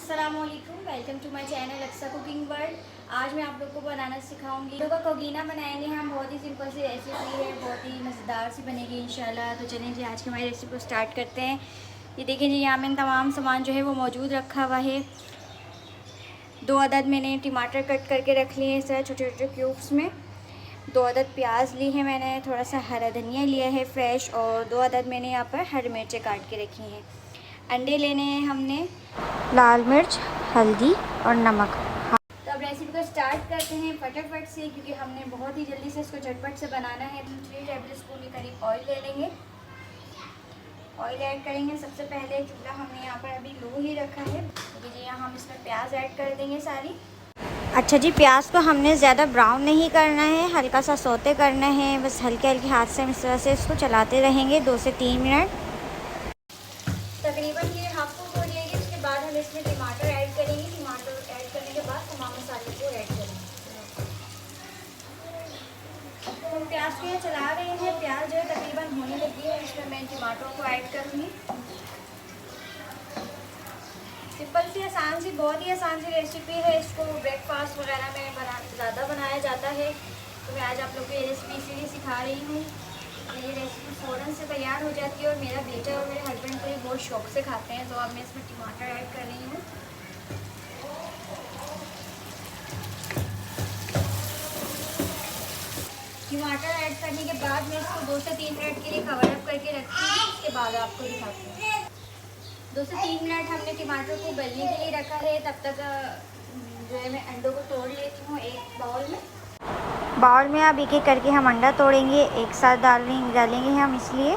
अस्सलामुअलैकुम, welcome to my channel Aqsa cooking world. आज मैं आप लोग को बनाना सिखाऊंगी। लोगों का कोगीना बनाएंगे हम। बहुत ही सिंपल सी रेसिपी है, बहुत ही मज़ेदार सी बनेगी इंशाल्लाह। तो चलें जी, आज की हमारी रेसिपी को स्टार्ट करते हैं। ये देखें जी, यहाँ मैंने तमाम सामान जो है वो मौजूद रखा हुआ है। 2 अदद मैंने टमाटर कट करके रख लिए हैं इस तरह छोटे छोटे क्यूब्स में। 2 अदद प्याज ली है मैंने, थोड़ा सा हरा धनिया लिया है फ्रेश, और 2 अदद मैंने यहाँ पर हरी मिर्चें काट के रखी हैं। अंडे लेने हैं हमने, लाल मिर्च, हल्दी और नमक। तो अब रेसिपी को स्टार्ट करते हैं फटाफट से, क्योंकि हमने बहुत ही जल्दी से इसको झटपट से बनाना है। 3 टेबल स्पून के करीब ऑयल ले लेंगे। ऑयल ऐड करेंगे। सबसे पहले चूल्हा हमने यहाँ पर अभी लो ही रखा है, क्योंकि जी यहाँ हम इसमें प्याज ऐड कर देंगे सारी। अच्छा जी, प्याज को हमने ज़्यादा ब्राउन नहीं करना है, हल्का सा सौते करना है। बस हल्के हल्के हाथ से हम इस तरह से इसको चलाते रहेंगे 2 से 3 मिनट। तकरीबन ये हाफ कुक हो जाएगी। उसके बाद हम इसमें टमाटर ऐड करेंगे। टमाटर ऐड करने के बाद तमाम मसाले को ऐड करेंगे। तो हम प्याज को यहाँ चला रहे हैं। प्याज जो है तकरीबन होने लगी है, इसमें मैं टमाटरों को ऐड करूँगी। सिंपल सी आसान सी, बहुत ही आसान सी रेसिपी है। इसको ब्रेकफास्ट वगैरह में ज़्यादा बनाया जाता है, तो मैं आज आप लोग को ये रेसिपी इसीलिए सिखा रही हूँ। ये रेसिपी फ़ौरन से तैयार हो जाती है, और मेरा बेटा और मेरे हस्बैंड को ये बहुत शौक से खाते हैं। तो अब मैं इसमें टमाटर ऐड कर रही हूँ। टमाटर ऐड करने के बाद मैं इसको 2 से 3 मिनट के लिए कवर अप करके रखती हूँ। उसके बाद आपको दिखाती हूँ। 2 से 3 मिनट हमने टमाटर को गलने के लिए रखा है। तब तक जो है मैं अंडों को तोड़ लेती हूँ एक बाउल में अब एक एक करके हम अंडा तोड़ेंगे, एक साथ डालेंगे हम, इसलिए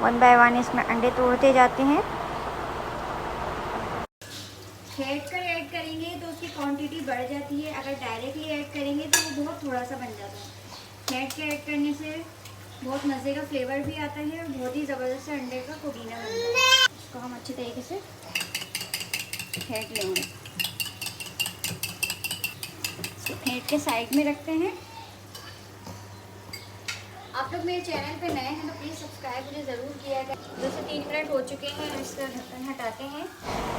1 बाय 1 इसमें अंडे तोड़ते जाते हैं। फेंट कर ऐड करेंगे तो उसकी क्वांटिटी बढ़ जाती है, अगर डायरेक्टली ऐड करेंगे तो वो बहुत थोड़ा सा बन जाता है। फेंट के ऐड करने से बहुत मज़े का फ्लेवर भी आता है, और बहुत ही ज़बरदस्त अंडे का पुदीना बनता है। इसको हम अच्छे तरीके से फेंट लेंगे। फेंट के साइड में रखते हैं। आप लोग मेरे चैनल पे नए हैं तो प्लीज़ सब्सक्राइब मुझे ज़रूर किया करें। 2 से 3 मिनट हो चुके हैं, इसका ढक्कन हटाते हैं।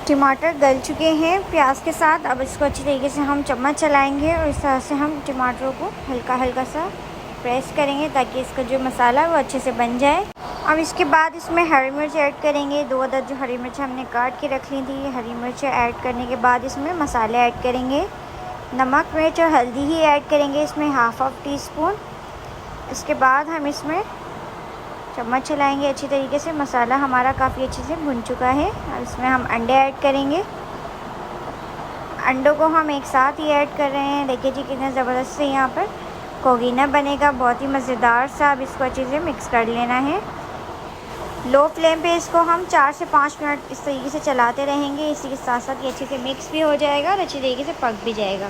टमाटर गल चुके हैं प्याज के साथ। अब इसको अच्छी तरीके से हम चम्मच चलाएंगे, और इस तरह से हम टमाटरों को हल्का हल्का सा प्रेस करेंगे, ताकि इसका जो मसाला है वो अच्छे से बन जाए। अब इसके बाद इसमें हरी मिर्च ऐड करेंगे। 2 अदद जो हरी मिर्च हमने काट के रख ली थी, हरी मिर्च ऐड करने के बाद इसमें मसाले ऐड करेंगे। नमक, मिर्च और हल्दी ही ऐड करेंगे इसमें, हाफ टी स्पून। इसके बाद हम इसमें चम्मच चलाएंगे अच्छी तरीके से। मसाला हमारा काफ़ी अच्छे से भुन चुका है। अब इसमें हम अंडे ऐड करेंगे। अंडों को हम एक साथ ही ऐड कर रहे हैं। देखिए जी, कितना ज़बरदस्त से यहाँ पर कोगीना बनेगा, बहुत ही मज़ेदार सा। अब इसको अच्छे से मिक्स कर लेना है। लो फ्लेम पे इसको हम 4 से 5 मिनट इस तरीके से चलाते रहेंगे। इसी के साथ साथ ये अच्छे से मिक्स भी हो जाएगा और अच्छी तरीके से पक भी जाएगा।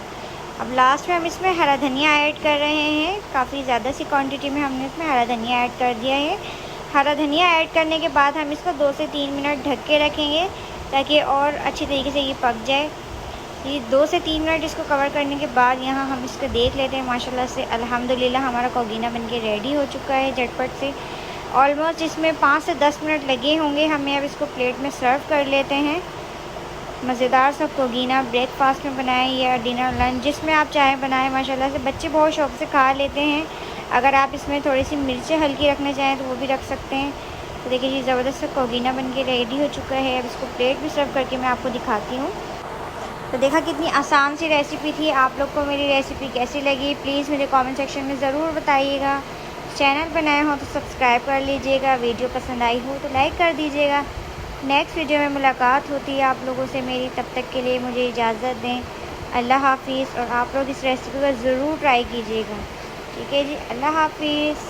अब लास्ट में हम इसमें हरा धनिया ऐड कर रहे हैं। काफ़ी ज़्यादा सी क्वांटिटी में हमने इसमें हरा धनिया ऐड कर दिया है। हरा धनिया ऐड करने के बाद हम इसको 2 से 3 मिनट ढक के रखेंगे, ताकि और अच्छी तरीके से ये पक जाए। ये 2 से 3 मिनट इसको कवर करने के बाद यहाँ हम इसको देख लेते हैं। माशाल्लाह से अल्हम्दुलिल्लाह हमारा कोगीना बनके रेडी हो चुका है झटपट से। ऑलमोस्ट इसमें 5 से 10 मिनट लगे होंगे हमें। अब इसको प्लेट में सर्व कर लेते हैं। मज़ेदार सा कोगीना ब्रेकफास्ट में बनाएं या डिनर लंच, जिसमें आप चाहें बनाएं। माशाल्लाह से बच्चे बहुत शौक से खा लेते हैं। अगर आप इसमें थोड़ी सी मिर्चें हल्की रखना चाहें तो वो भी रख सकते हैं। तो देखिए जी, ज़बरदस्त सा कोगीना बनके रेडी हो चुका है। अब इसको प्लेट में सर्व करके मैं आपको दिखाती हूँ। तो देखा कितनी आसान सी रेसिपी थी। आप लोग को मेरी रेसिपी कैसी लगी प्लीज़ मुझे कमेंट सेक्शन में ज़रूर बताइएगा। चैनल पर नए हो तो सब्सक्राइब कर लीजिएगा। वीडियो पसंद आई हो तो लाइक कर दीजिएगा। नेक्स्ट वीडियो में मुलाकात होती है आप लोगों से मेरी। तब तक के लिए मुझे इजाज़त दें। अल्लाह हाफ़िज़। और आप लोग इस रेसिपी को ज़रूर ट्राई कीजिएगा। ठीक है जी, अल्लाह हाफ़िज़।